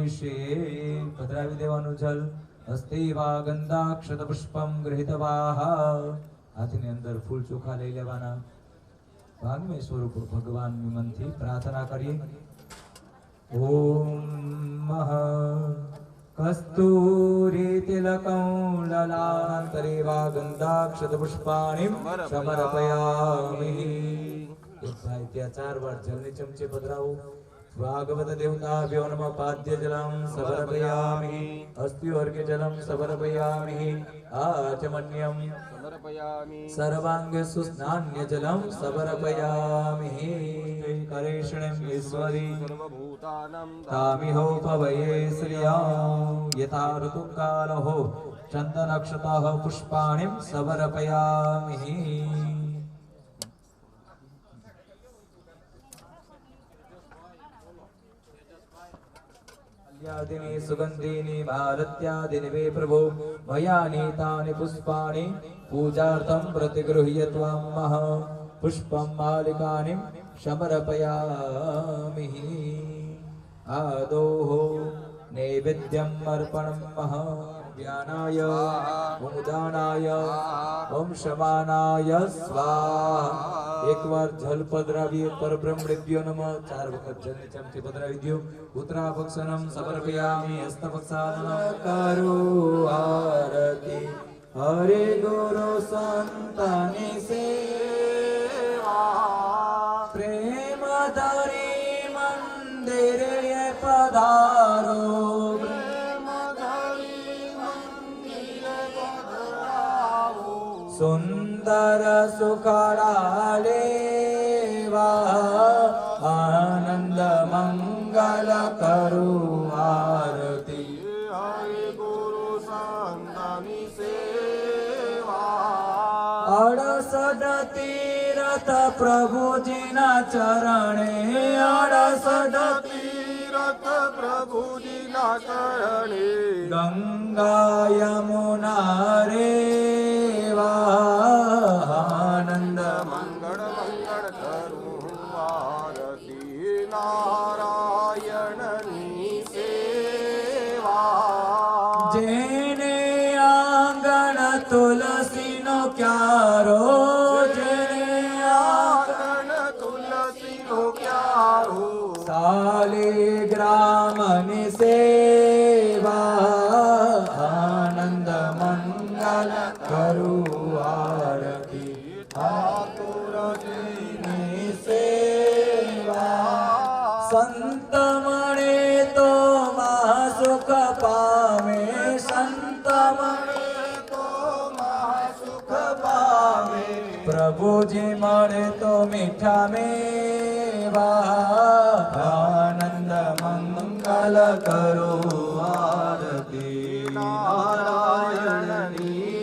વિશે પધરાવી દેવાનું જલ. હસ્તે વા ગંધાક્ષત પુષ્પમ ગૃહીતવાહ. હાથની અંદર ફૂલ ચોખા લઈ લેવાના. ભાગમે સ્વરૂપ ભગવાનની મનથી પ્રાર્થના કરીએ. ઓમ કસ્તુરી તિલકં લલાંતરે વા ગંધાક્ષત પુષ્પાણિ સમર્પયામિ. એક ભાઈ ત્યાં 4 વાર જલની ચમચે પધરાવો. ભાગવત દેવતાભ્યો નમઃ. પાદ્ય જલમ સમર્પયામિ. અસ્ત્યો અર્ઘ્ય જલમ સમર્પયામિ. આચમન્યમ સમર્પયામિ. સર્વાંગે સુસ્નાન્ય જલમ સમર્પયામિ. કરેષણમ ઈશ્વરી સર્વભૂતાનાં તામિહો પવયે શ્રિયા. યથા ઋતુકાલઃ ચંદનક્ષતઃ પુષ્પાણિ સમર્પયામિ. યાદિની સુગંધિની ભારત્યાદિની વે પ્રભો મયા નીતાनि પુષ્પાણિ પૂજાર્થં પ્રતિગૃહ્ય ત્વમઃ. પુષ્પં માલિકાનિ સમર્પયામિ. આદોઃ નૈવેદ્યમ અર્પણમઃ. જ્ઞાનાય ઉદાનાય ઓમ શમાનાય સ્વાહા. એકવાર જલ પધરાવીએ. પરબ્રહ્મણેભ્યો નમઃ. 4 વખત જલની ચમચી પધરાવી દો. ઉત્તરાભક્ષણમ સમર્પયામિ. હસ્તભક્ષાનમ કરો આરતી. હરે ગુરુ સંતની સેવા. પ્રેમ ધરી મંદિરે પધારો. સુંદર સુખડા લેવા. આનંદ મંગલ કરું આરતી. હરે ગુરુ સંતની સેવા. અડસઠ તીરથ પ્રભુજીના ચરણે. અડસઠ તીરથ પ્રભુજીના ચરણે. ગંગા યમુના રેવા. આનંદ મંગળ મંગળ કરું આરતી. નારાયણની સેવા. જેને આંગણ તુલસીનો ક્યારો. જેને આંગણ તુલસીનો ક્યારો. શાલિગ્રામની સેવા. આનંદ મંગલ કરું આરતી. ઠાકોરજીની સેવા. સંત મળે તો મહા સુખ પામે. સંત મળે તો મહાસુખ પામે. પ્રભુજી મળે તો મીઠા મેવા. આનંદ મંગલ કરો આરતી. નારાયણની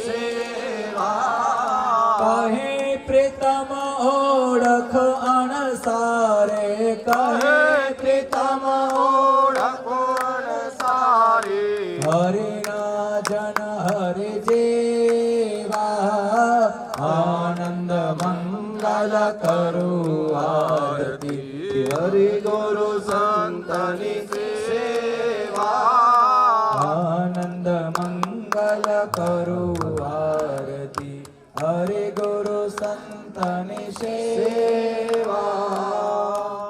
સેવા. કહે પ્રીતમ ઓળખ અણસારે. કહે પ્રીતમ ઓળખોણ સારે. હરિના જન હરિ જેવા. આનંદ મંગલ કરું આરતી. હરિ ગુરુ સંતની સેવા. આનંદ મંગલ કરું આરતી. હરે ગુરુ સંતની સેવા.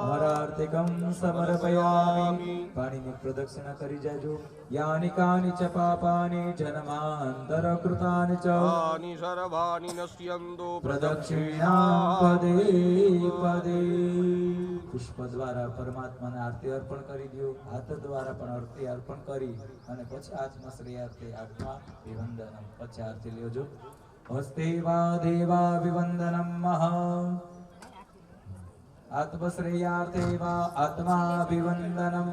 હરાર્તિકમ સમર્પયામિ. પાણીની પ્રદક્ષિણા કરી જાજો. યાનિ કાનિ ચ પાપાનિ જન્માંતર કૃતાનિ ચ તાની સર્વાણી નશ્યન્તો પ્રદક્ષિણાં પદે પદે. પુષ્પ દ્વારા પરમાત્માને આરતી અર્પણ કરી દો. હાથ દ્વારા પણ આરતી અર્પણ કરી અને પછી આત્મશ્રેયાર્થી આત્મા વિવંદનમ. પછી આરતી લેજો. હસ્તે વા દેવા વિવંદનમ. આત્મશ્રેયાર્થે વા આત્મા વિવંદનમ.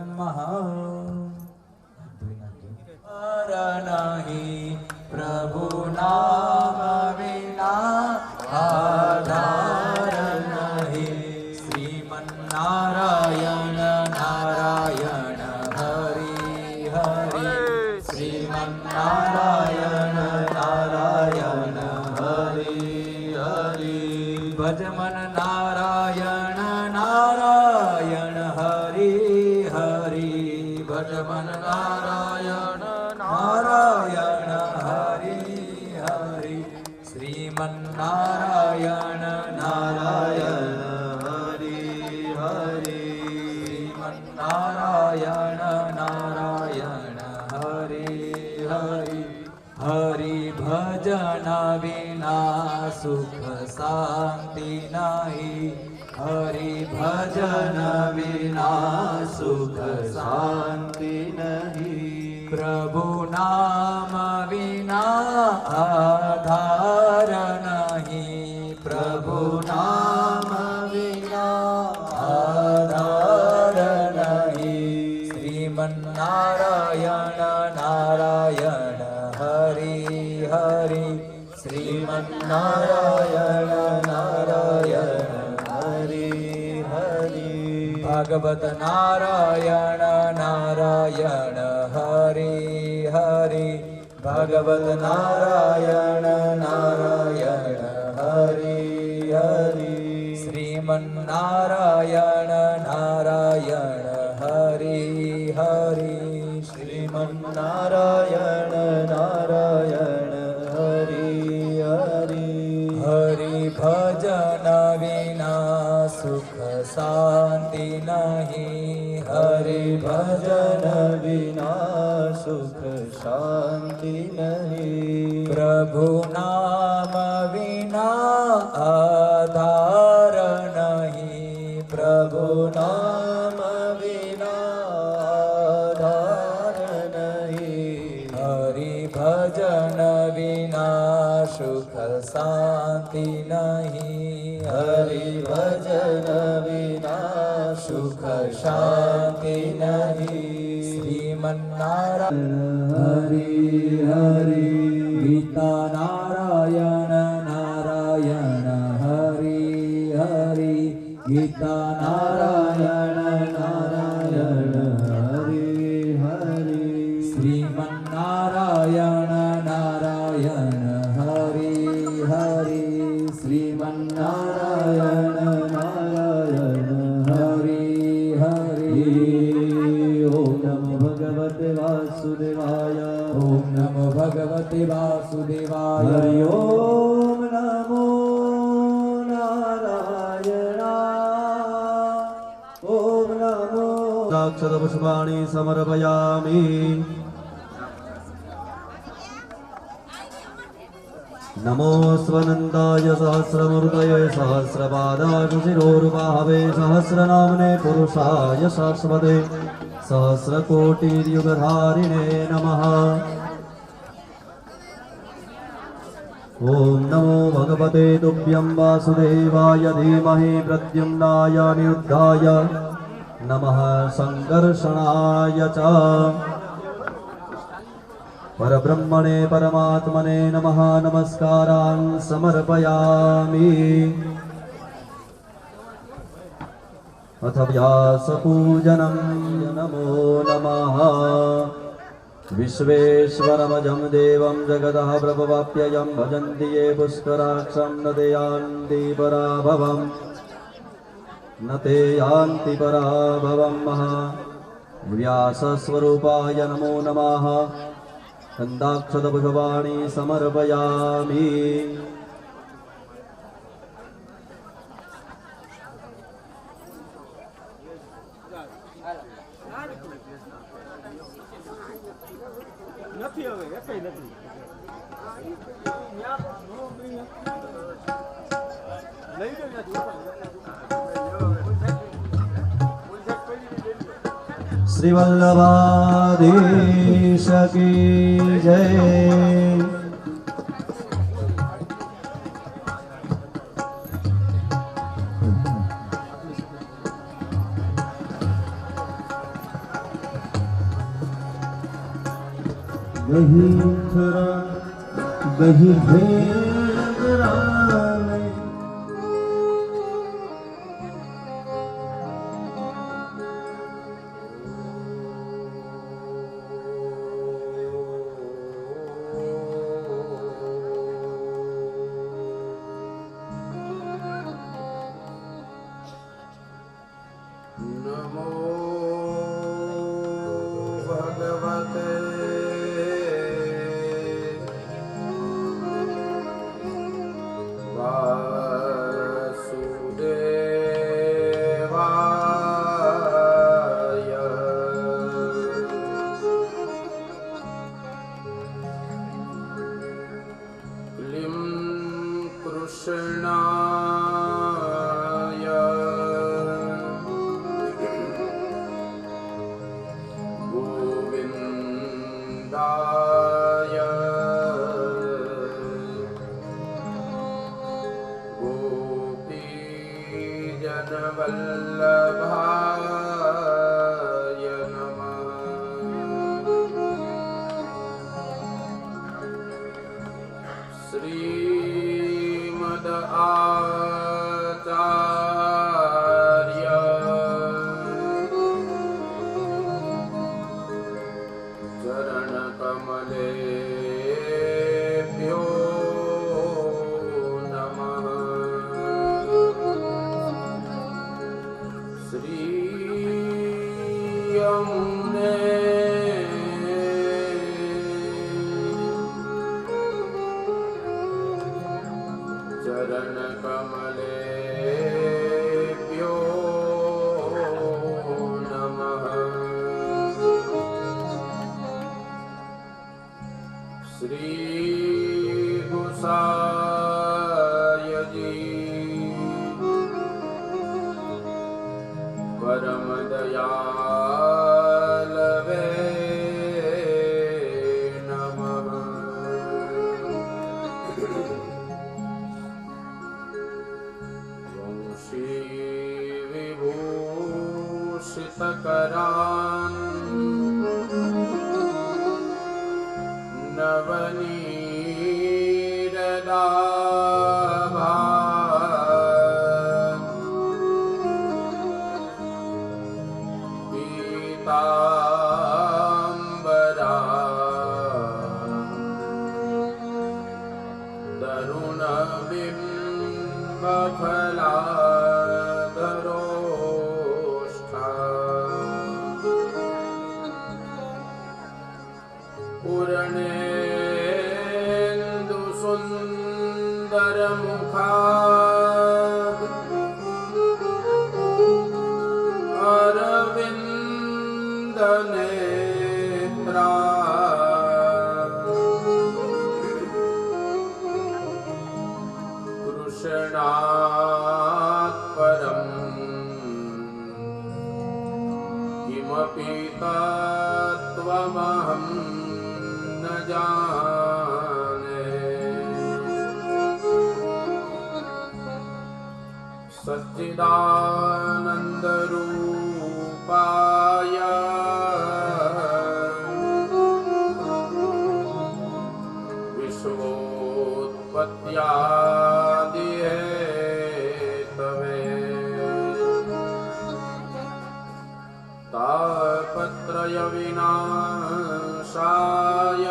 નહીં પ્રભુ નામ વિના આધાર નહીં. શ્રીમન્નારાયણ નારાયણ હરિ હરિ. શ્રીમન્નારાયણ નારાયણ હરિ હરિ. ભજમન નારાયણ નારાયણ હરિ હરિ. ભજ નારાયણ નારાયણ હરિ હરિ નારાયણ નારાયણ હરિ હરિ હરિ ભજન વિના સુખ શાંતિ નહીં હરિ ભજન વિના સુખ શાંતિ નહીં પ્રભુ નામ વિના આધાર નહીં પ્રભુ નામ વિના આધાર નહીં શ્રીમન્નારાયણ નારાયણ હરિ હરિ શ્રીમન્નારાયણ નારાયણ હરિ હરિ ભાગવત નારાયણ નારાયણ હરિ હરિ ભાગવત નારાયણ નારાયણ હરિ હરિ શ્રીમન્નારાયણ નારાયણ હરિ હરિ શ્રીમન્નારાયણ નારાયણ હરિ હરિ હરિ ભજન વિના સુખ શાંતિ નહીં હરિ ભજન વિના સુખ શાંતિ નહીં પ્રભુ નામ વિના આધાર નહીં પ્રભુ નામ વિના આધાર નહીં હરિ ભજન વિના સુખ શાંતિ નહીં હરિ ભજન વિના સુખ શાંતિ નહીં શ્રીમન્નારાયણ હરિ હરિ ગીતા નારાયણ નારાયણ હરિ હરિ ગીતા નારાયણ નારાયણ હરિ હરિ શ્રીમન્નારાયણ નારાયણ હરિ હરિ શ્રીમન્નારાયણ નારાયણ હરિ હરિ ઓમ નમો ભગવતે વાસુદેવાય ઓમ નમો ભગવતે વાસુદેવાય હરિ ઓમ નમો નારાયણ ઓમ નમો દાક્ષર પુષ્પાણિ સમર્પયામિ नमो स्वनन्दाय सहस्रमूर्तये सहस्रपादाशुशिरोरुबाहवे सहस्रनाम्ने पुरुषाय शाश्वते सहस्रकोटियुगधारिणे नमः ॐ नमो भगवते तुभ्यं वासुदेवाय धीमहि प्रद्युम्नाय निरुद्धाय नमः सङ्कर्षणाय च परब्रह्मणे परमात्मने नमः नमस्कारान् समर्पयामि अथ व्यासपूजनं नमो नमः विश्वेश्वरमजं देवं जगतः प्रभवाप्ययं भजन्ति ये पुष्कराक्षं न ते यान्ति पराभवम् न ते यान्ति पराभवम् व्यासस्वरूपाय नमो नमः कंदाक्षतपुष्पाणि समर्पयामि श्री वल्लभाधीश की जय। दही भेदराने नमो भगवते कृष्णाय गोविन्दाय गोपीजनवल्लभाय नमः। श्रीमद् आचार्य चरणकमलेभ्यो नमः। श्रीयमुने चरणकमलेभ्यो नमः। श्रीगुसायजी परमदयालवे नमः। वंशीविभूषितकरान् नवनीरदाभान् पीताम्बरान् तरुणबिम्बफलाधरोष्ठान् पूर्णेन्दुसुन्दरमुखात् अरविन्दनेत्रात् कृष्णात् परम् किमपि तत्त्वमहं न जाने। सच्चिदानन्दरूपाय विश्वोत्पत्त्यादिहेतवे तापत्रयविनाशाय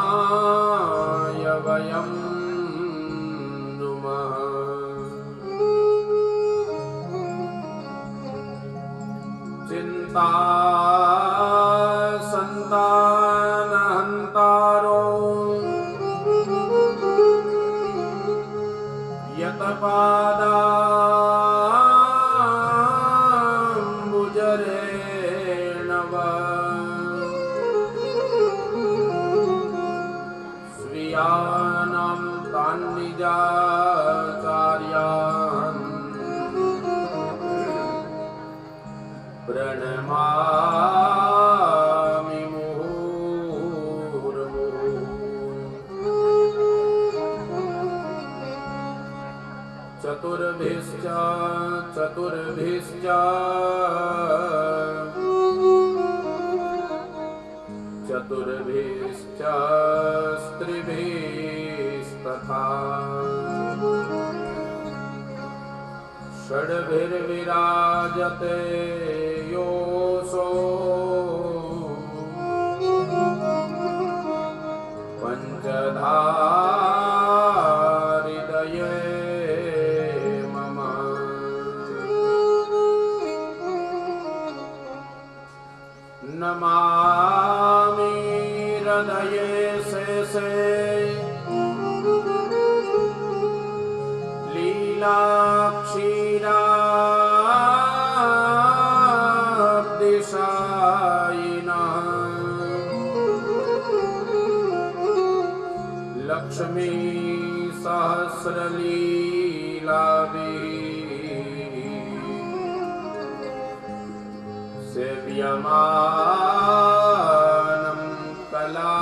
श्रीकृष्णाय वयं नुमः। चिन्तासन्तानहन्तारो यतपादाम्बुजरेणव स्वीयानां तान्निजाचार्यान् प्रणमामि मुहुर्मुहुः। चतुर्भिश्च चतुर्भिश्च स्त्रिभिस्तथा षड्भिर्विराजते योऽसो पञ्चधा हृदये मम। नमामि हृदये शेषे लीलाक्षीराब्धिशायिनः लक्ष्मी सहस्रलीलाभिः सेव्यमानं कलानिधिम्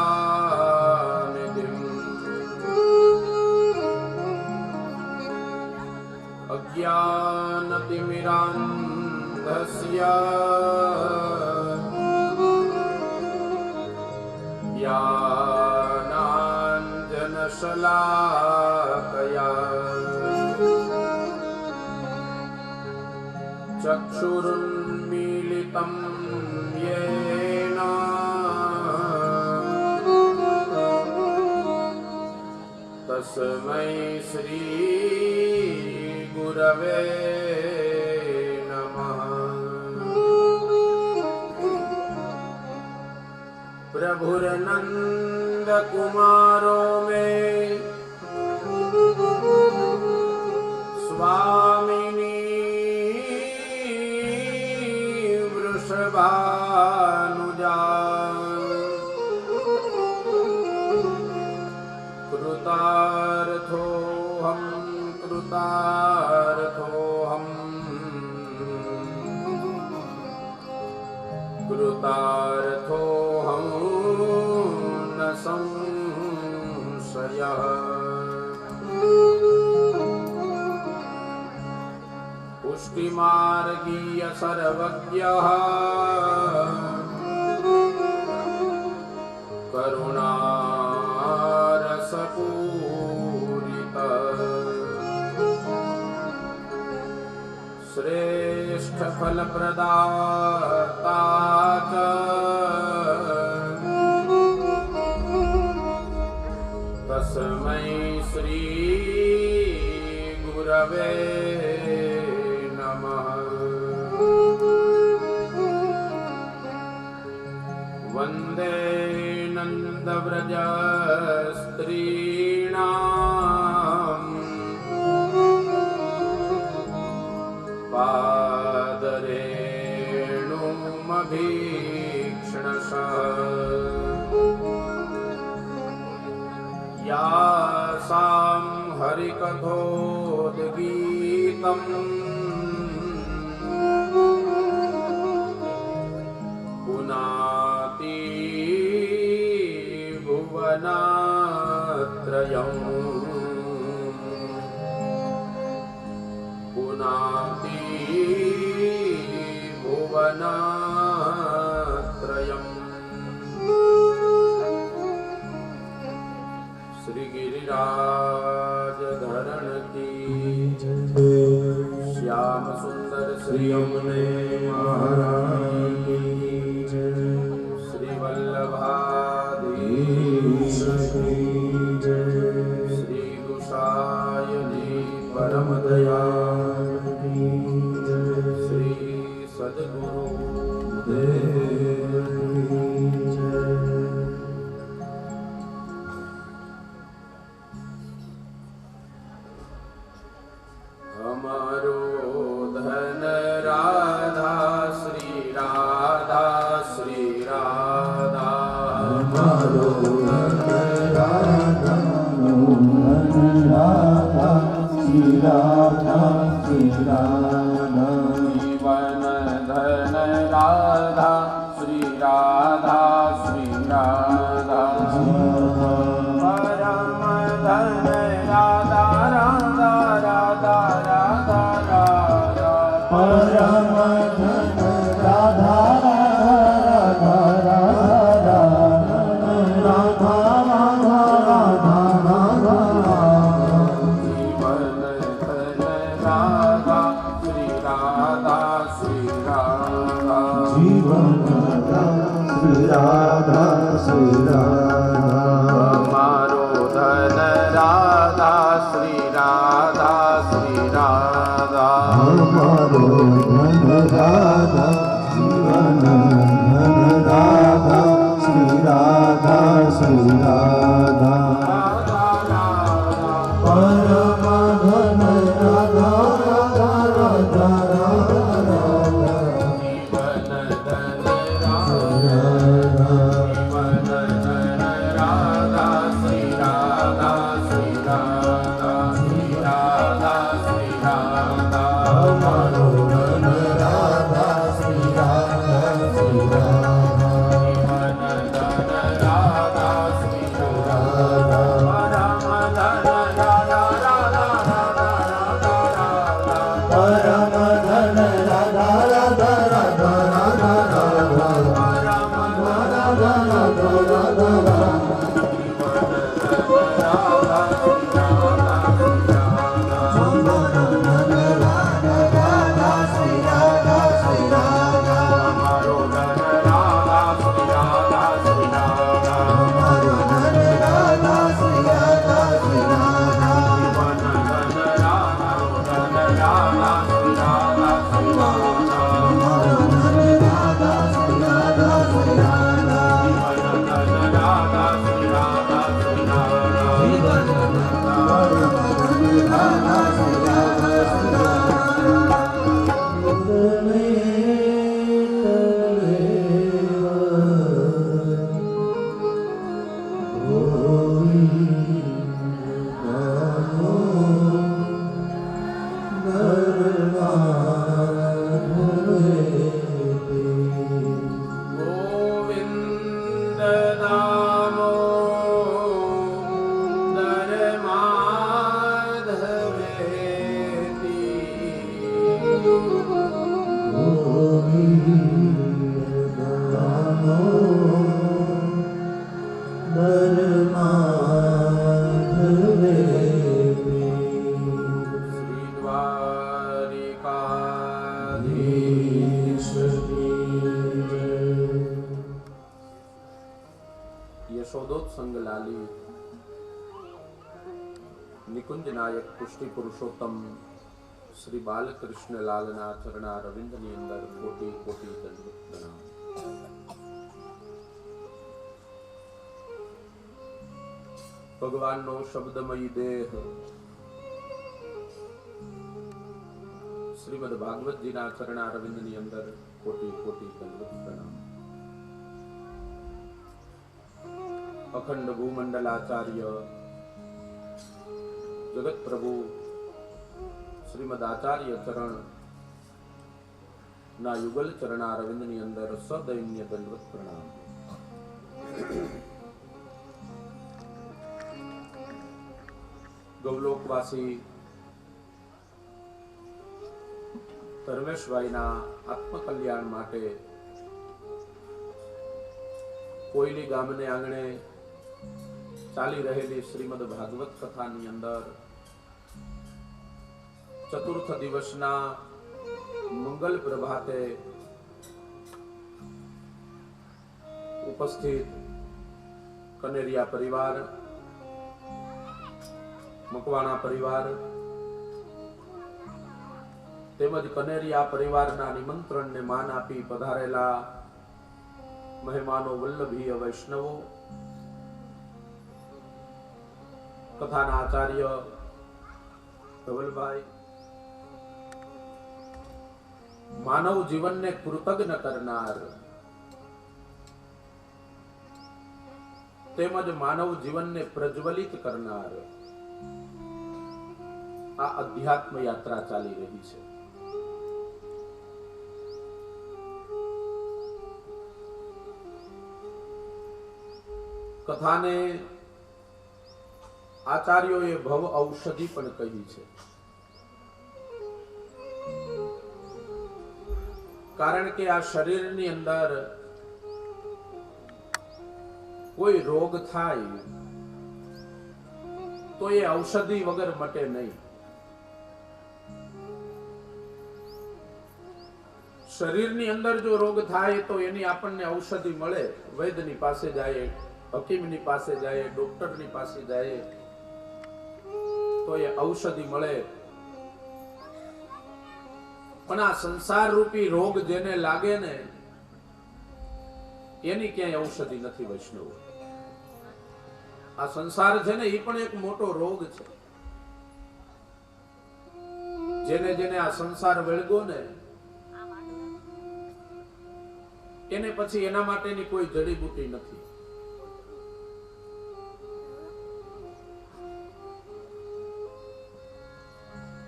अज्ञानतिमिरान्धस्य ज्ञानाञ्जनशलाकया चक्षुरुन्मीलितं येन तस्मै श्री गुरवे नमः। प्रभुर्नन्द कुमारो मे स्वामिनी वृषभानुजा कृतार्थोऽहं कृतार्थोऽहं न संशयः। पुष्टिमार्गीय सर्वज्ञः करुणारसपूरितः श्रेष्ठफलप्रदाता च तस्मै श्री गुरवे नमः। वन्दे नन्दव्रजस्त्रीणाम् पादरेणुमभीक्ष्णशः यासां हरिकथोद्गीतम् पुनाति भुवनात्रयम् पुनाति भुवनात्रयम्। श्री गिरिराजधरण की श्याम सुंदर श्री यमुने महाराज की श्री वल्लभाधीश श्री गुसायनी परम दयाल श्री सद्गुरु देव हमारो धन राधा श्री राधा श्री राधा हमारो धन राधा श्री राधा श्री राधा जीवन धन राधा श्री राधा श्री राधा परम धन राधा राधा राधा राधा राधा परम धन राधा राधा राधा राधा राधा राधा जीवन धन राधा श्री राधा श्री राधा जीवन श्री राधा श्री राधा हमारो धन राधा श्री राधा श्री राधा हमारो धन राधा जीवन धन राधा श्री राधा श्री राधा परम धन राधा राधा राधा राधा जीवन धन राधा जीवन धन ગામો બરમાધવે શ્રી દ્વારિકાધીશ યશોદોત્સંગ લાલી નિકુંજ નાયક પુષ્ટિ પુરુષોત્તમ શ્રી બાલકૃષ્ણ લાલના ચરણા રવિંદ્રની અંદર કોટી કોટી દંડવત પ્રણામ. ભગવાનનો શબ્દમયી દેહ શ્રીમદ ભાગવતજીના ચરણા રવિંદની અંદર કોટી કોટી દંડવત પ્રણામ. અખંડ ભૂમંડલાચાર્ય જગત પ્રભુ શ્રીમદ આચાર્ય ચરણ ના યુગલ ચરણા રવિંદની અંદર સદૈન્ય દંડવત પ્રણામ. ગૌલોકવાસી ધર્મેશભાઈના આત્મકલ્યાણ માટે કોયલી ગામને આંગણે ચાલી રહેલી શ્રીમદ ભાગવત કથાની અંદર ચતુર્થ દિવસના મંગલ પ્રભાતે ઉપસ્થિત કનેરિયા પરિવાર, મકવાણા પરિવાર તેમજ કનેરિયા પરિવારના નિમંત્રણને માન આપી પધારેલા મહેમાનો, વલ્લભીય વૈષ્ણવો, કથાના આચાર્ય ધવલભાઈ, માનવ જીવનને કૃતજ્ઞ કરનાર તેમજ માનવ જીવનને પ્રજ્વલિત કરનાર આ અધ્યાત્મ યાત્રા ચાલી રહી છે. કથાને આચાર્યોએ ભવ ઔષધિ પણ કહી છે, કારણ કે આ શરીરની અંદર કોઈ રોગ થાય તો એ ઔષધિ વગર મટે નહીં. શરીરની અંદર જો રોગ થાય તો એની આપણને ઔષધિ મળે. વૈદ્યની પાસે જાય, હકીમની પાસે જાય, ડોક્ટરની પાસે જાય તો એ ઔષધિ મળે. પણ આ સંસાર રૂપી રોગ જેને લાગે ને એની ક્યાંય ઔષધિ નથી વૈષ્ણવ. આ સંસાર છે ને એ પણ એક મોટો રોગ છે. જેને જેને આ સંસાર વળગો ને એને પછી એના માટેની કોઈ જડીબુટી નથી.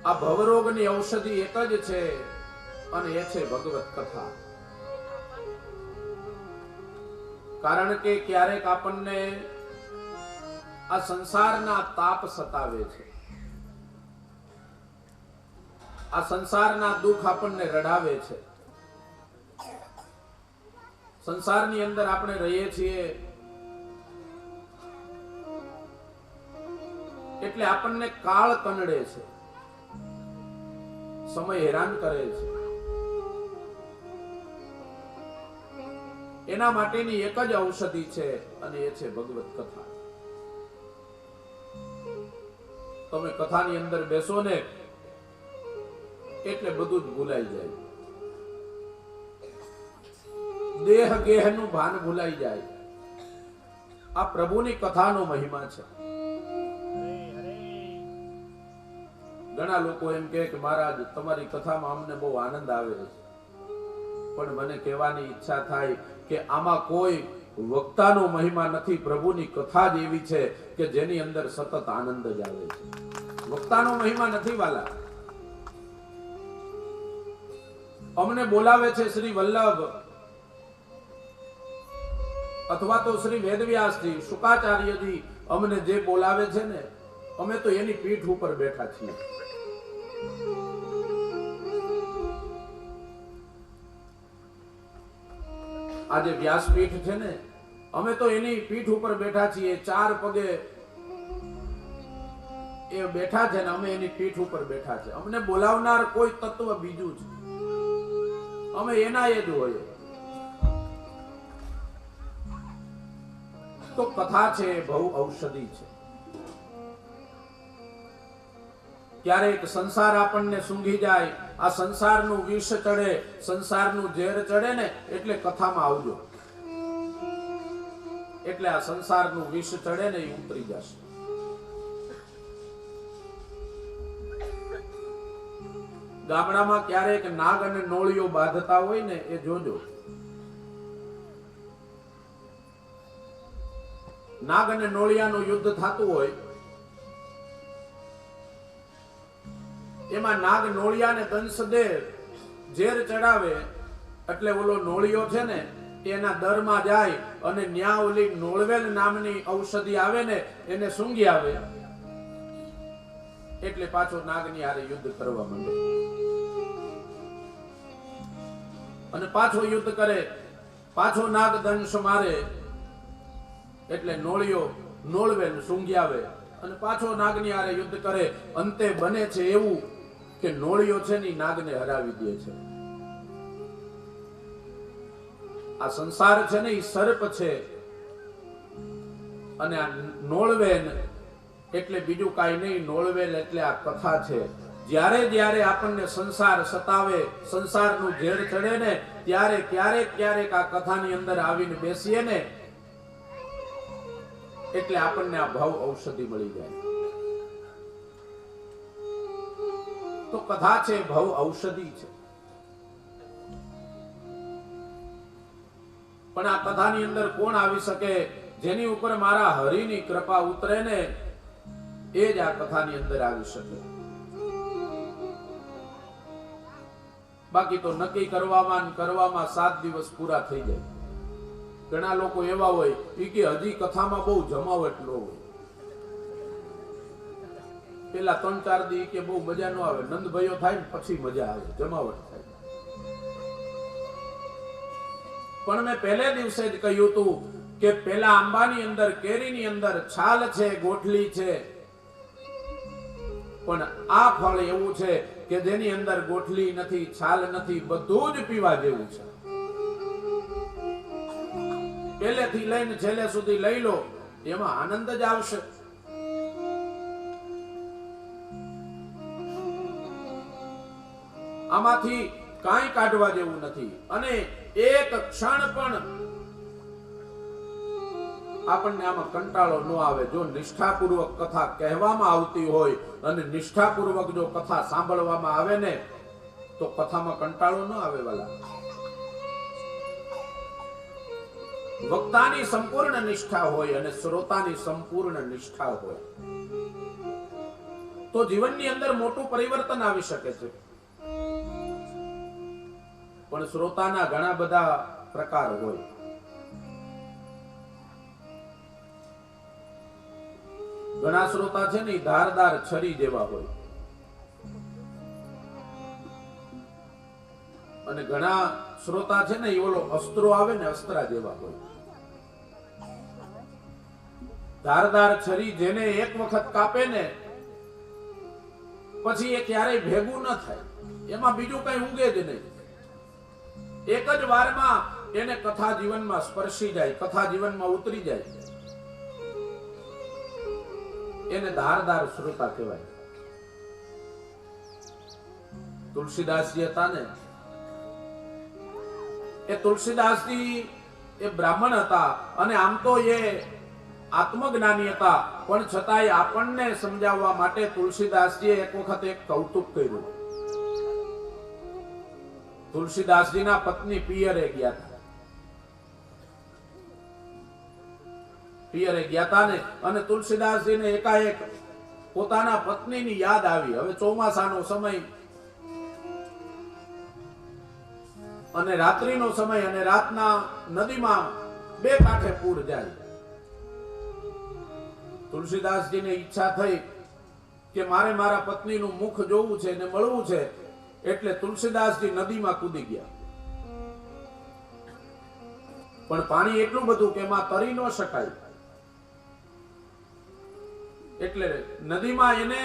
આ ભવરોગની ઔષધિ એક જ છે અને એ છે ભગવત કથા. કારણ કે ક્યારેક આપણને આ સંસારના તાપ સતાવે છે, આ સંસારના દુઃખ આપણને રડાવે છે. સંસારની અંદર આપણે રહીએ છીએ એટલે આપણને કાળ કનડે છે, સમય હેરાન કરે છે. એના માટેની એક જ ઔષધિ છે અને એ છે ભગવત કથા. તમે કથાની અંદર બેસો ને એટલે બધું જ ભૂલાઈ જાય. દેહ ગેહનું ભાન ભૂલાઈ જાય. આ પ્રભુની કથાનો મહિમા છે. ઘણા લોકો એમ કહે કે મહારાજ તમારી કથામાં અમને બહુ આનંદ આવે છે, પણ મને કહેવાની ઈચ્છા થાય કે આમાં કોઈ વક્તાનો મહિમા નથી. પ્રભુની કથા જ એવી છે કે જેની અંદર સતત આનંદ જ આવે છે. વક્તાનો મહિમા નથી વાલા. અમને બોલાવે છે શ્રી વલ્લભ અથવા તો શ્રી વેદવ્યાસજી, શુકાચાર્યજી અમને જે બોલાવે છે ને અમે તો એની પીઠ ઉપર બેઠા છીએ. આ જે વ્યાસપીઠ છે ને, અમે તો એની પીઠ ઉપર બેઠા છીએ, 4 પગે એ બેઠા છે ને અમે એની પીઠ ઉપર બેઠા છે. અમને બોલાવનાર કોઈ તત્વ બીજું છે, અમે એના એ જ હોઈએ. તો કથા છે બહુ ઔષધિ છે. ક્યારેક સંસાર આપણને સૂંઘી જાય, આ સંસારનું વિષ ચડે, સંસારનું ઝેર ચડે ને એટલે કથામાં આવજો, એટલે આ સંસારનું વિષ ચડે ને એ ઉતરી જશે. ગામડામાં ક્યારેક નાગ અને નોળીઓ બાંધતા હોય ને એ જોજો. નાગ અને નોળિયાનું યુદ્ધ થતું હોય, એમાં નાગ નોળિયાને દંશ દે, ઝેર ચડાવે, એટલે ઓલો નોળિયો છે ને એના દરમાં જાય અને ન્યા ઓલી નોળવેલ નામની ઔષધિ આવે ને એને સૂંઘી આવે, એટલે પાછો નાગની હારે યુદ્ધ કરવા માંડે અને પાછો યુદ્ધ કરે, પાછો નાગ દંશ મારે, એટલે નોળિયો નોળવેલ સૂંઘી આવે અને પાછો નાગની હારે યુદ્ધ કરે. અંતે બને છે એવું કે નોળિયો છે ને નાગને હરાવી દે છે. આ સંસાર છે ને એ સર્પ છે અને આ નોળવેલ એટલે બીજું કાંઈ નહીં. નોળવેલ એટલે આ કથા છે. જ્યારે જ્યારે આપણને સંસાર સતાવે, સંસારનું ઝેર ચડે ને ત્યારે ક્યારેક આ કથાની અંદર આવીને બેસીએ ને એટલે આપણને આ ભાવ ઔષધિ મળી જાય. તો કથા છે ભાવ ઔષધિ છે. પણ આ કથાની અંદર કોણ આવી શકે? જેની ઉપર મારા હરિની કૃપા ઉતરે ને એ જ આ કથાની અંદર આવી શકે. બાકી તો નક્કી કરવામાં 7 દિવસ પૂરા થઈ જાય. ઘણા લોકો એવા હોય કે હજી કથામાં બહુ જમાવટ ન હોય, પેલા 3-4 દી કે બહુ મજા ન આવે, નંદભાઈઓ થાય ને પછી મજા આવે, જમાવટ થાય. પણ મેં પહેલે દિવસે જ કહ્યું હતું કે પેલા આંબાની અંદર, કેરીની અંદર છાલ છે, ગોઠલી છે, પણ આ ફળ એવું છે કે જેની અંદર ગોઠલી નથી, છાલ નથી, બધું જ પીવા જેવું છે. પહેલેથી લઈને છેલ્લે સુધી લઈ લો, એમાં આનંદ જ આવશે. આમાંથી કાંઈ કાઢવા જેવું નથી અને એક ક્ષણ પણ આપણને આમાં કંટાળો ન આવે. જો નિષ્ઠાપૂર્વક કથા કહેવામાં આવતી હોય અને નિષ્ઠાપૂર્વક જો કથા સાંભળવામાં આવે ને તો કથામાં કંટાળો ન આવે. વાલા, વક્તાની સંપૂર્ણ નિષ્ઠા હોય અને શ્રોતાની સંપૂર્ણ નિષ્ઠા હોય તો જીવનની અંદર મોટું પરિવર્તન આવી શકે છે. પણ શ્રોતાના ઘણા બધા પ્રકાર હોય. ઘણા શ્રોતા છે ને ધારદાર છરી જેવા હોય અને ઘણા શ્રોતા છે ને એ ઓલો અસ્ત્રો આવે ને અસ્ત્રા જેવા હોય. ધારદાર છરી જેને એક વખત કાપે ને પછી એ ક્યારેય ભેગું ન થાય, એમાં બીજું કઈ ઉગે જ નહીં. એક જ વારમાં એને કથા જીવનમાં સ્પર્શી જાય, કથા જીવનમાં ઉતરી જાય, એને ધારદાર શ્રોતા કહેવાય. તુલસીદાસજી હતા ને, એ તુલસીદાસજી એ બ્રાહ્મણ હતા અને આમ તો એ આત્મજ્ઞાની હતા, પણ છતાંય આપણને સમજાવવા માટે તુલસીદાસજીએ એક વખત એક કૌતુક કર્યું. તુલસીદાસજીના પત્ની પિયરે ગયા હતા. પિયરે ગયા હતા ને અને તુલસીદાસજીને એકાએક પોતાના પત્નીની યાદ આવી. હવે ચોમાસાનો સમય અને રાત્રિનો સમય અને રાતના નદીમાં બે કાંઠે પૂર જાય. તુલસીદાસજીને ઈચ્છા થઈ કે મારે મારા પત્નીનું મુખ જોવું છે ને મળવું છે, એટલે તુલસીદાસજી નદીમાં કૂદી ગયા. પણ પાણી એટલું બધું કે એમાં તરી ન શકાય. એટલે નદીમાં એને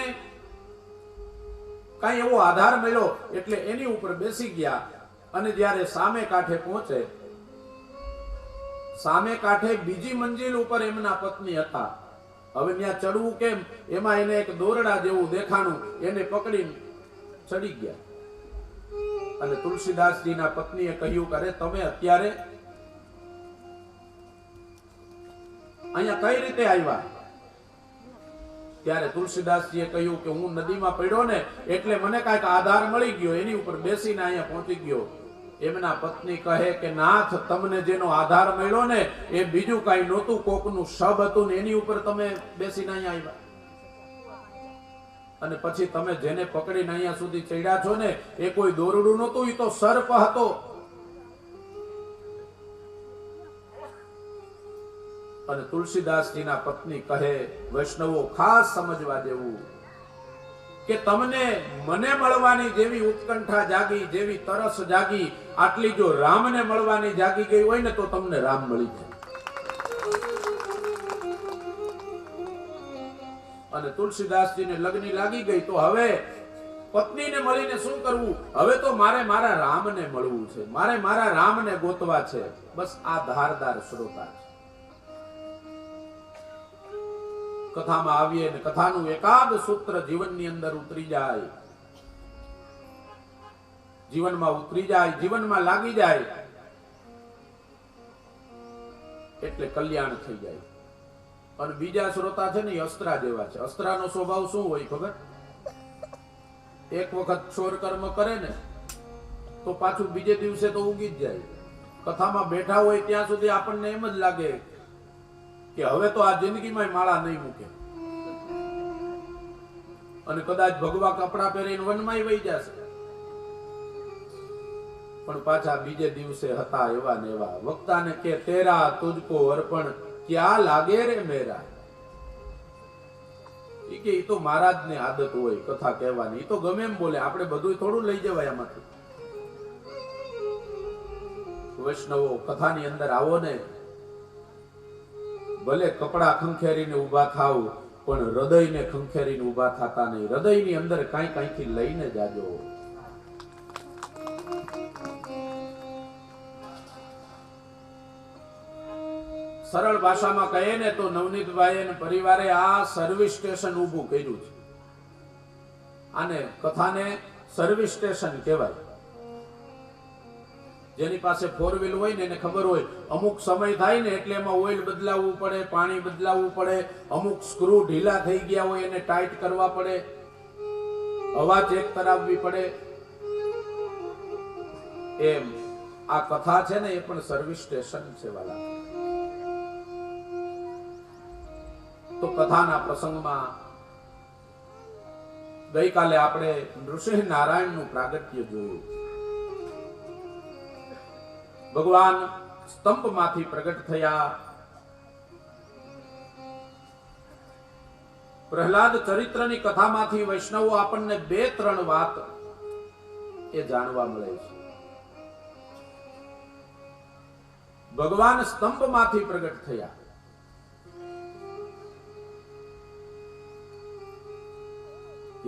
કઈ એવો આધાર મળ્યો એટલે એની ઉપર બેસી ગયા. અને જ્યારે સામે કાંઠે પહોંચે, સામે કાંઠે બીજી મંજિલ ઉપર એમના પત્ની હતા. હવે ત્યાં ચડવું કેમ, એમાં એને એક દોરડા જેવું દેખાણું, એને પકડી ચડી ગયા. અને તુલસીદાસજીના પત્નીએ કહ્યું કે અરે તમે અત્યારે અહીંયા કઈ રીતે આવ્યા? ત્યારે તુલસીદાસજીએ કહ્યું કે હું નદીમાં પડ્યો ને એટલે મને કાંઈક આધાર મળી ગયો, એની ઉપર બેસીને અહીંયા પહોંચી ગયો. એમના પત્ની કહે કે નાથ, તમને જેનો આધાર મળ્યો ને એ બીજું કાંઈ નહોતું, કોકનું શબ હતું ને એની ઉપર તમે બેસીને અહીંયા આવ્યા. અને પછી તમે જેને પકડીને અહીંયા સુધી ચડ્યા છો ને એ કોઈ દોરડું નહોતું, એ તો સર્પ હતો. અને તુલસીદાસજીના પત્ની કહે, વૈષ્ણવો ખાસ સમજવા જેવું કે તમને મને મળવાની જેવી ઉત્કંઠા જાગી, જેવી તરસ જાગી, આટલી જો રામને મળવાની જાગી ગઈ હોય ને તો તમને રામ મળી જાય. અને તુલસીદાસજીને લગ્ન લાગી ગઈ તો હવે પત્નીને મળીને શું કરવું? હવે તો મારે મારા રામને મળવું છે, મારે મારા રામને ગોતવા છે. બસ આ ધારદાર શ્રોતા છે. કથામાં આવીએ ને કથાનું એકાદ સૂત્ર જીવનની અંદર ઉતરી જાય, જીવનમાં ઉતરી જાય, જીવનમાં લાગી જાય એટલે કલ્યાણ થઈ જાય. અને બીજા શ્રોતા છે ને એ અસ્ત્રા જેવા છે. અસ્ત્રાનો સ્વભાવ શું હોય ખબર? એક વખત ચોર કર્મ કરે ને તો પાછું બીજે દિવસે તો ઉગી જ જાય. કથામાં બેઠા હોય ત્યાં સુધી આપણને એમ જ લાગે કે હવે તો આ જિંદગીમાં માળા નહીં મૂકે, અને કદાચ ભગવા કપડા પહેરીને વનમાં વહી જશે, પણ પાછા બીજે દિવસે હતા એવા ને એવા. વક્તાને કે તેરા તુજકો અર્પણ ક્યાં લાગે રે મેરા. ઈ કે ઈ તો મહારાજ ને આદત હોય કથા કહેવાની, ઈ તો ગમે એમ બોલે, આપણે બધું થોડું લઈ જવાય આમાંથી. વૈષ્ણવો કથાની અંદર આવો ને, ભલે કપડા ખંખેરીને ઉભા થાવ પણ હૃદયને ખંખેરીને ઉભા થતા નહીં. હૃદયની અંદર કાંઈથી લઈને જાજો. સરળ ભાષામાં કહીએ ને તો નવનીતભાઈ અને પરિવારે આ સર્વિસ સ્ટેશન ઊભું કર્યું છે. આને કથાને સર્વિસ સ્ટેશન કહેવાય. જેની પાસે 4 વ્હીલ હોય ને એને ખબર હોય અમુક સમય થાય ને એટલે એમાં ઓઇલ બદલાવવું પડે, પાણી બદલાવવું પડે, અમુક સ્ક્રૂ ઢીલા થઈ ગયા હોય એને ટાઈટ કરવા પડે, હવા ચેક કરાવવી પડે. એમ આ કથા છે ને એ પણ સર્વિસ સ્ટેશન છે વાલા. તો કથાના પ્રસંગમાં ગઈકાલે આપણે નૃસિંહ નારાયણનું પ્રાગટ્ય જોયું. ભગવાન સ્તંભમાંથી પ્રગટ થયા. પ્રહલાદ ચરિત્રની કથામાંથી વૈષ્ણવો આપણને 2-3 વાત એ જાણવા મળે છે. ભગવાન સ્તંભમાંથી પ્રગટ થયા.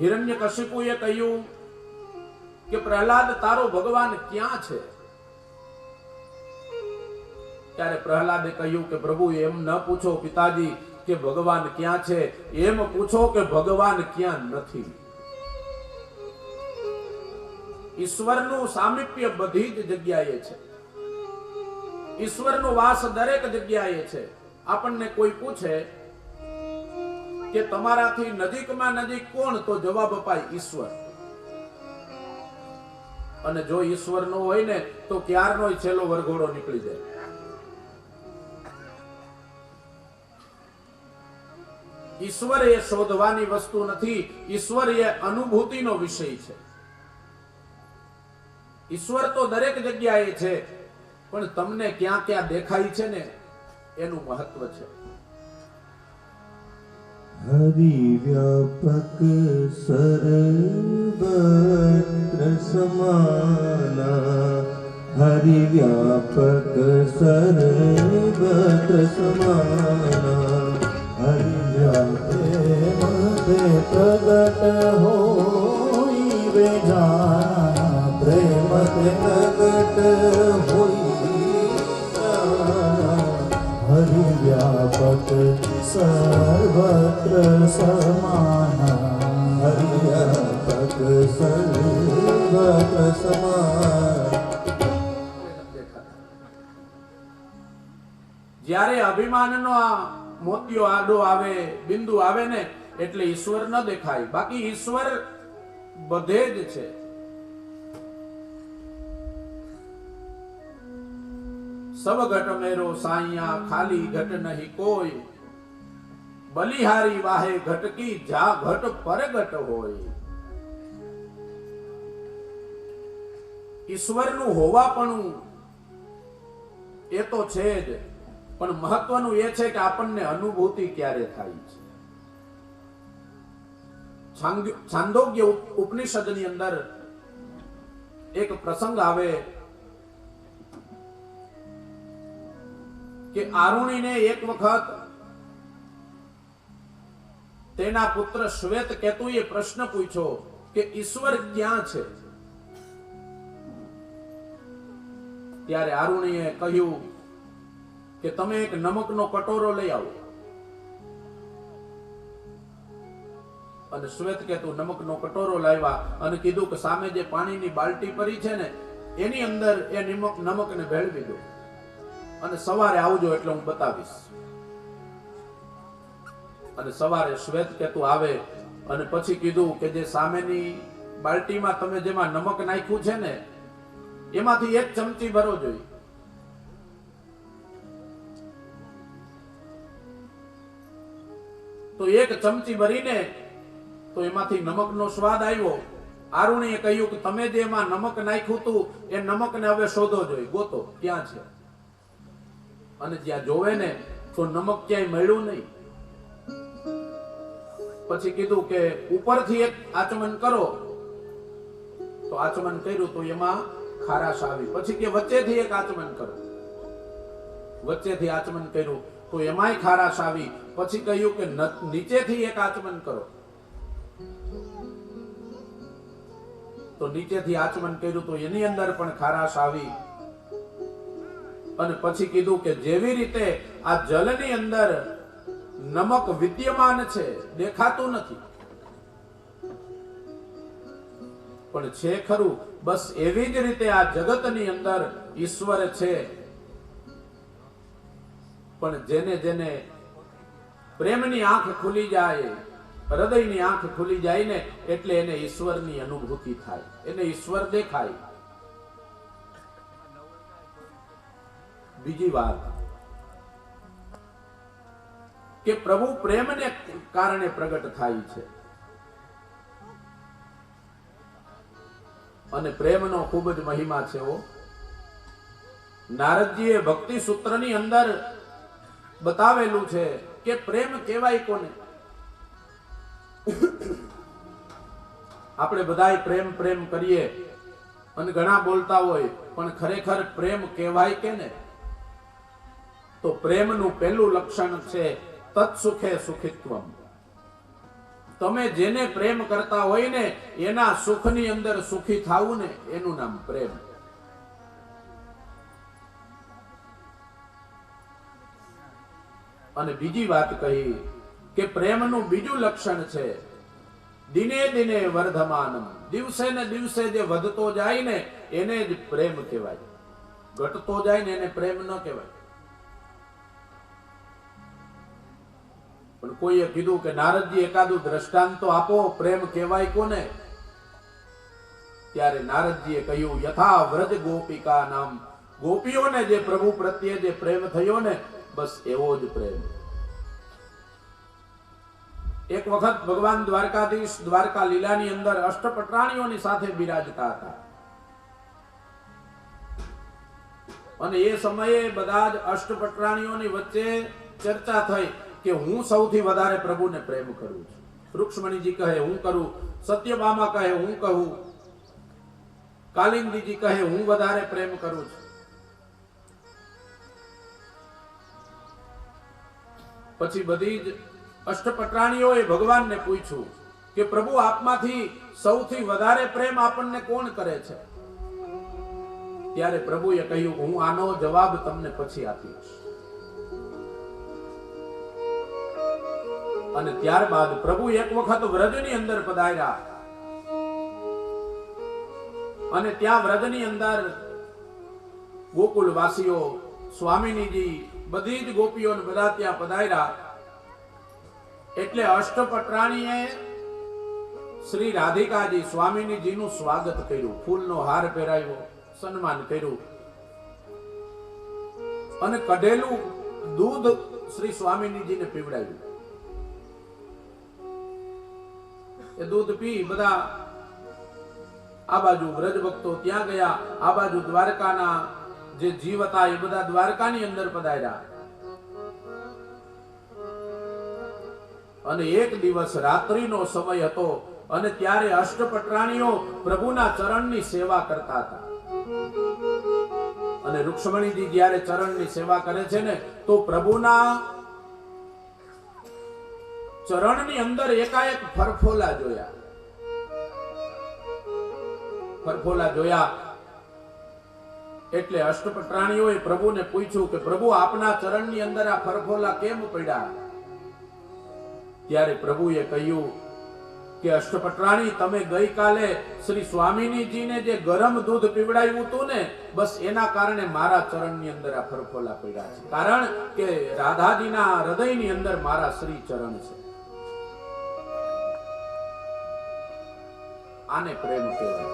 હિરણ્યકશિપુએ કહ્યું કે પ્રહલાદ તારો ભગવાન ક્યાં છે? ત્યારે પ્રહલાદે કહ્યું કે પ્રભુ એમ ન પૂછો પિતાજી કે ભગવાન ક્યાં છે, એમ પૂછો કે ભગવાન ક્યાં નથી. ઈશ્વરનું સામીપ્ય બધી જ જગ્યાએ છે, ઈશ્વરનો વાસ દરેક જગ્યાએ છે. આપણને કોઈ પૂછે કે તમારાથી નજીકમાં નજીક કોણ, તો જવાબ અપાય ઈશ્વર. અને જો ઈશ્વર નો હોય ને તો ક્યારનો છેલ્લો વરઘોડો નીકળી જાય. ઈશ્વર એ શોધવાની વસ્તુ નથી, ઈશ્વર એ અનુભૂતિનો વિષય છે. ઈશ્વર તો દરેક જગ્યાએ છે, પણ તમને ક્યાં ક્યાં દેખાય છે ને એનું મહત્વ છે. હરિ વ્યાપક સર્વત્ર સમાના હરિવ્યાપક સર્વત્ર સમાના હરિવ્યાપે પ્રગટ હોઈ જાના પ્રેમ તે પ્રગટ હોઈ હરિવ્યાપક સર્વત્ર સમાના હરિવ્યાપક સર્વત્ર સમાના. જ્યારે અભિમાનનો આ મોતિયો આડો આવે, બિંદુ આવે ને એટલે ઈશ્વર ન દેખાય, બાકી ઈશ્વર બધે જ છે. સબ ઘટ મેરો સાઈયા ખાલી ઘટ નહીં કોઈ, બલિહારી વાહે ઘટકી જા ઘટ પરગટ હોય. ઈશ્વરનું હોવાપણું એ તો છે જ, પણ મહત્વનું એ છે કે આપણને અનુભૂતિ ક્યારે થાય છે. છાંદોગ્ય ઉપનિષદની અંદર એક પ્રસંગ આવે કે આરુણીને એક વખત તેના પુત્ર શ્વેતકેતુએ પ્રશ્ન પૂછ્યો કે ઈશ્વર ક્યાં છે? ત્યારે આરુણીએ કહ્યું કે તમે એક નમકનો કટોરો લઈ આવો. અને શ્વેતકેતુ નમકનો કટોરો લાવ્યા અને કીધું કે સામે જે પાણીની બાલટી પડી છે ને એની અંદર એ નમકને ભેળવી દો અને સવારે આવજો એટલે હું બતાવીશ. અને સવારે શ્વેતકેતુ આવે અને પછી કીધું કે જે સામેની બાલટીમાં તમે જેમાં નમક નાખ્યું છે ને એમાંથી એક ચમચી ભરો જોઈએ. તો એક ચમચી ભરીને તો એમાંથી નમકનો સ્વાદ આવ્યો. આરુણીએ કહ્યું કે તમે જે એમાં નમક નાખ્યું હતું એ નમકને હવે શોધો જોઈએ, ગોતો ક્યાં છે. અને જ્યાં જોવે ને તો નમક ક્યાંય મળ્યું નહીં. પછી કીધું કે ઉપરથી એક આચમન કરો. તો આચમન કર્યું તો એમાં ખારાશ આવી. પછી કે વચ્ચેથી એક આચમન કરો. વચ્ચેથી આચમન કર્યું તો એમાંય ખારાશ આવી. પછી કહ્યું કે નીચેથી એક આચમન કરો. તો નીચેથી આચમન કર્યું તો એની અંદર પણ ખારાશ આવી. અને પછી કીધું કે જેવી રીતે આ જલની અંદર નમક વિદ્યમાન છે, દેખાતું નથી પણ છે ખરું, બસ એવી જ રીતે આ જગતની અંદર ઈશ્વર છે. પણ જેને જેને પ્રેમની આંખ ખુલી જાય, હૃદયની આંખ ખુલી જાય ને એટલે એને ઈશ્વરની અનુભૂતિ થાય, એને ઈશ્વર દેખાય. બીજી વાત કે પ્રભુ પ્રેમને કારણે પ્રગટ થાય છે અને પ્રેમનો ખૂબ જ મહિમા છે. નારદજીએ ભક્તિ સૂત્રની અંદર બતાવેલું છે કે પ્રેમ કહેવાય કોને. આપણે બધાય પ્રેમ પ્રેમ કરીએ અને ઘણા બોલતા હોય, પણ ખરેખર પ્રેમ કહેવાય કે ને? તો પ્રેમનું પહેલું લક્ષણ છે તત્સુખે સુખિત્વમ. તમે જેને પ્રેમ કરતા હોય ને એના સુખની અંદર સુખી થાવું ને એનું નામ પ્રેમ. અને બીજી વાત કહી કે પ્રેમનું બીજું લક્ષણ છે દિને દિને વર્ધમાનમ. દિવસે ને દિવસે જે વધતો જાય ને એને જ પ્રેમ કહેવાય. ઘટતો જાય ને એને પ્રેમ ન કહેવાય. પણ કોઈએ કીધું કે નારદજી એકાદું દ્રષ્ટાંત તો આપો, પ્રેમ કહેવાય કોને? ત્યારે નારદજીએ કહ્યું યથા વ્રજ ગોપિકા નામ. ગોપીઓને જે પ્રભુ પ્રત્યે જે પ્રેમ થયો ને બસ એવો જ પ્રેમ. એક વખત ભગવાન દ્વારકાધીશ દ્વારકા લીલાની અંદર અષ્ટપટરાણીઓની સાથે બિરાજતા હતા અને એ સમયે બધા જ અષ્ટપટરાણીઓની વચ્ચે ચર્ચા થઈ કે હું સૌથી વધારે પ્રભુને પ્રેમ કરું છું. રૂક્ષ્મણીજી કહે હું કરું, સત્યભામા કહે હું કહું, કાલિંદીજી કહે હું વધારે પ્રેમ કરું છું. પછી બધી જ અષ્ટપટરાણીઓએ ભગવાનને પૂછ્યું કે પ્રભુ આપમાંથી સૌથી વધારે પ્રેમ આપણને કોણ કરે છે? ત્યારે પ્રભુએ કહ્યું હું આનો જવાબ તમને પછી આપીશ. અને ત્યારબાદ પ્રભુ એક વખત વ્રજની અંદર પધાર્યા અને ત્યાં વ્રજની અંદર ગોકુળ વાસીઓ, સ્વામિનીજી, બધી જ ગોપીઓ બધા ત્યાં પધાર્યા. એટલે અષ્ટપટરાણીએ શ્રી રાધિકાજી સ્વામિનીજીનું સ્વાગત કર્યું, ફૂલનો હાર પહેરાવ્યો, સન્માન કર્યું અને કઢેલું દૂધ શ્રી સ્વામિનીજીને પીવડાવ્યું. એ દૂધ પી બધા આ બાજુ વ્રજ ભક્તો ત્યાં ગયા, આ બાજુ દ્વારકાના જે જીવ હતા એ બધા દ્વારકાની અંદર પધાર્યા. અને એક દિવસ રાત્રિનો સમય હતો અને ત્યારે અષ્ટપટરાણીઓ પ્રભુના ચરણની સેવા કરતા હતા. અને રૂક્ષ્મણીજી જ્યારે ચરણની સેવા કરે છે ને તો પ્રભુના ચરણની અંદર એકાએક ફરફોલા જોયા. ફરફોલા જોયા એટલે અષ્ટપટરાણીઓએ પ્રભુને પૂછ્યું કે પ્રભુ આપના ચરણની અંદર આ ફરફોલા કેમ પડ્યા? ત્યારે પ્રભુએ કહ્યું કે અષ્ટપટરાણી તમે ગઈકાલે શ્રી સ્વામિનીજીને જે ગરમ દૂધ પીવડાવ્યું હતું ને બસ એના કારણે મારા ચરણની અંદર આ ફરફોલા પડ્યા છે. કારણ કે રાધાજીના હૃદયની અંદર મારા શ્રી ચરણ છે. આને પ્રેમ કહેવાય.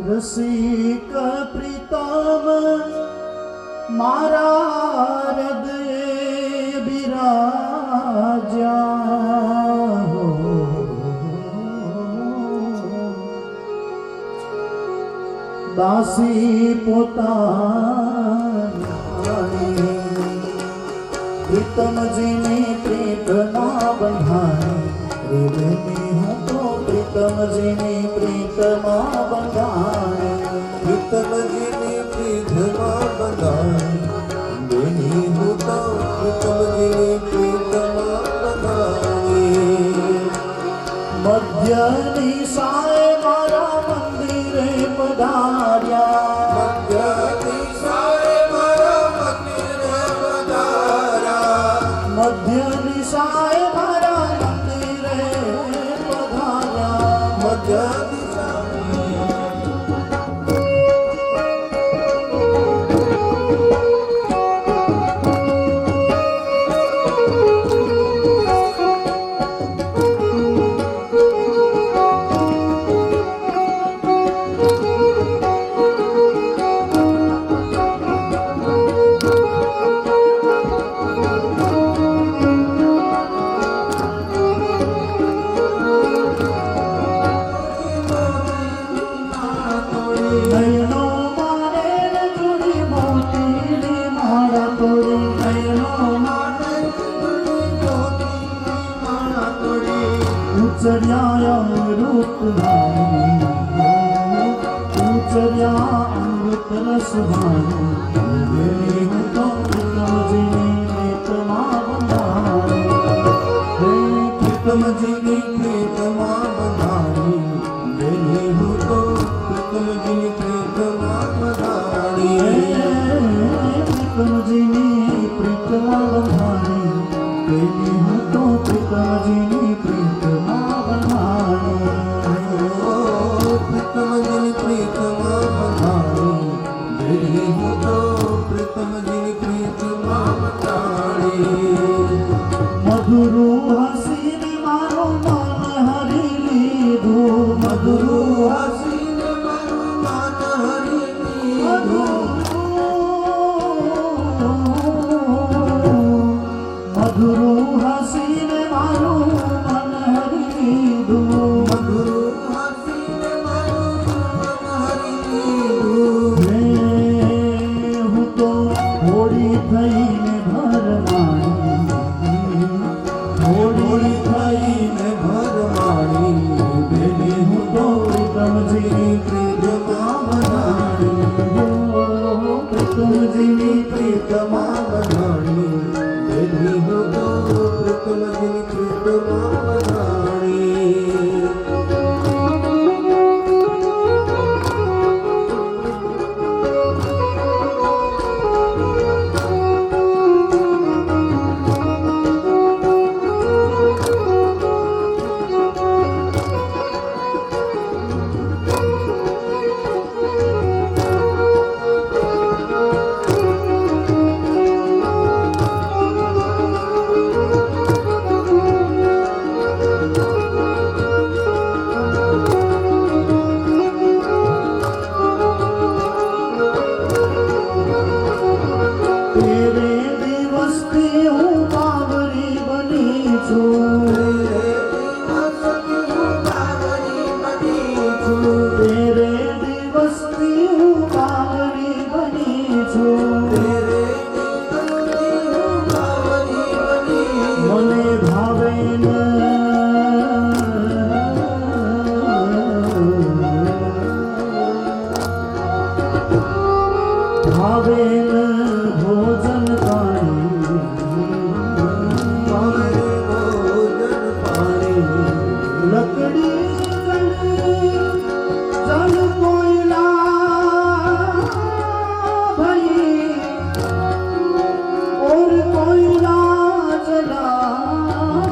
રસિક પ્રીતમ મારા હૃદયે બિરાજ્યા હો. દાસી પોતાની પ્રીતમજીની પ્રીતના બંધાય રેલની હું તો પ્રીતમજીની પ્રીતમાં બંધાય. પ્રીતમજીની પ્રીતમાં બંધાય બેની હું તો પ્રીતમજીની પ્રીતમાં બંધાય. મધ્ય દિશાએ મારા મંદિરે પધાર્યા. મધ્ય દિશાએ મારા મંદિરે પધાર્યા. મધ્ય દિશાએ મારા મંદિરે પધાર્યા. મધ્ય ઉચર્યા અમૃત ઉચર્યા અમૃત રસ ભાઈ હું તો પ્રીતમજીની પ્રીતમાં બંધાય. પ્રીતમજીની પ્રીતમાં બંધાય હું તો પ્રીતમજીની પ્રીતમાં બંધાય. પ્રીતમજીની પ્રીતમાં બંધાય હું તો પ્રીતમજીની પ્રીતમાં બંધાય. પ્રીતમજીની પ્રીતમાં બંધાય હું તો પ્રીતમજીની પ્રીતમાં બંધાય. મધુરું હસીને મારું મન હરી લીધું. મધુરું હસીને મારું મન હરી લીધું. મધુરું હસીને મારું મન હરી લીધું. મધુરું હસીને મારું મન હરી લીધું. હું તો હોળી થઈને ભરમાણી. હોળી થઈને ભરમાણી બેની હું તો પ્રીતમજીની પ્રીતમજીની પ્રીતમાં બંધાણી બેની હું તો પ્રીતમજીની પ્રીતમાં બંધાણી તેરે દિવસથી હું બાવરી બની છું તેરે દિવસથી હું બાવરી બની છું મને ભાવે ભાવે ભોજન પાણી લકડી જલ કોયલા ભઈ और कोयला जला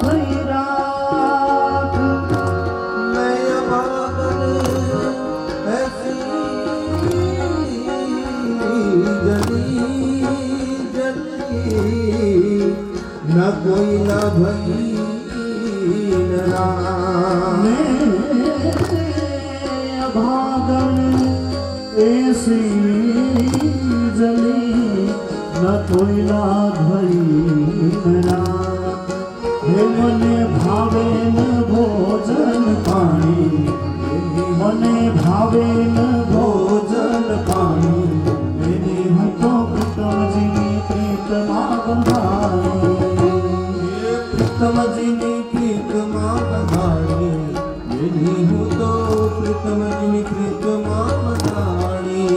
भई रात मैं अभागन ऐसी जली जली न कोयला भई मैं अभागन ऐसी जली न कोयला ભઈ રાત હે મને ભાવે ન ભોજન પાણી મને ભાવે ન ભોજન પાણી એની હું તો પ્રીતમજીની પ્રીતમાં બંધાણી પ્રીતમજીની પ્રીતમાં બંધાણી એની હું તો પ્રીતમજીની પ્રીતમાં બંધાણી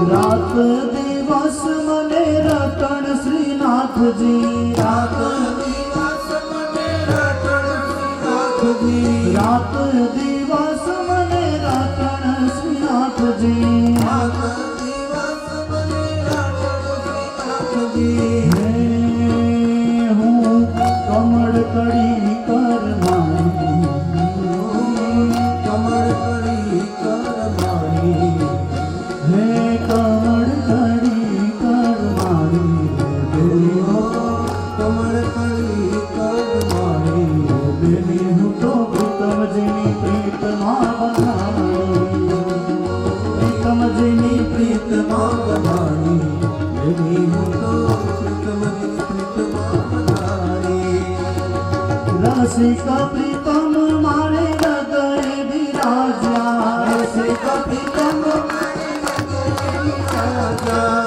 रात दिवस मने रटण श्रीनाथजी रात दिवस मने रटण श्रीनाथजी रात दिवस मने रटण श्रीनाथजी रात दिवस मने रटण श्रीनाथजी हूँ कमળ कड़ी कर माई कमળ कड़ी कर माई હે કમળ કડી કર મારી કમળ કડી કર મારી બેની હું તો પ્રીતમજીની પ્રીતમાં બંધાણી પ્રીતમજીની પ્રીતમાં બંધાણી બેની હું તો પ્રીતમજીની પ્રીતમાં બંધાણી રસિક પ્રીતમ મારે હૃદય બિરાજ્યા રસિક પ્રીતમ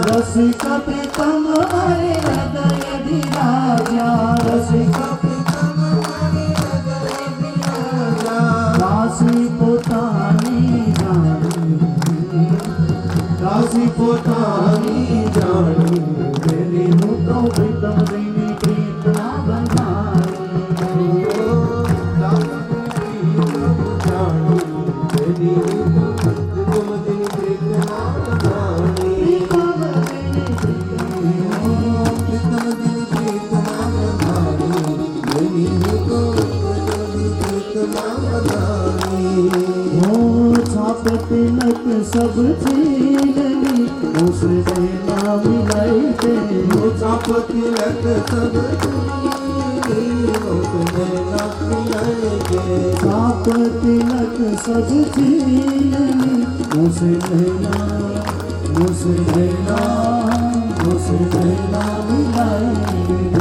રસિક પ્રીતમ મારે હૃદય બિરાજ્યા રસિક પ્રીતમ મારે હૃદય બિરાજ્યા દાસી પોતાની જાણી દાસી પોતાની જાણી બેની હું તો પ્રીતમજીની પ્રીતમાં બંધાણી દાસી જાણી બેની હું તો પ્રીતમજીની પ્રીતમાં બંધાણી છાપ साप तिलक सब छीन उसे देना मिलाई दे साप तिलक सब साप तिलक सब छीन उसे देना मिलाई दे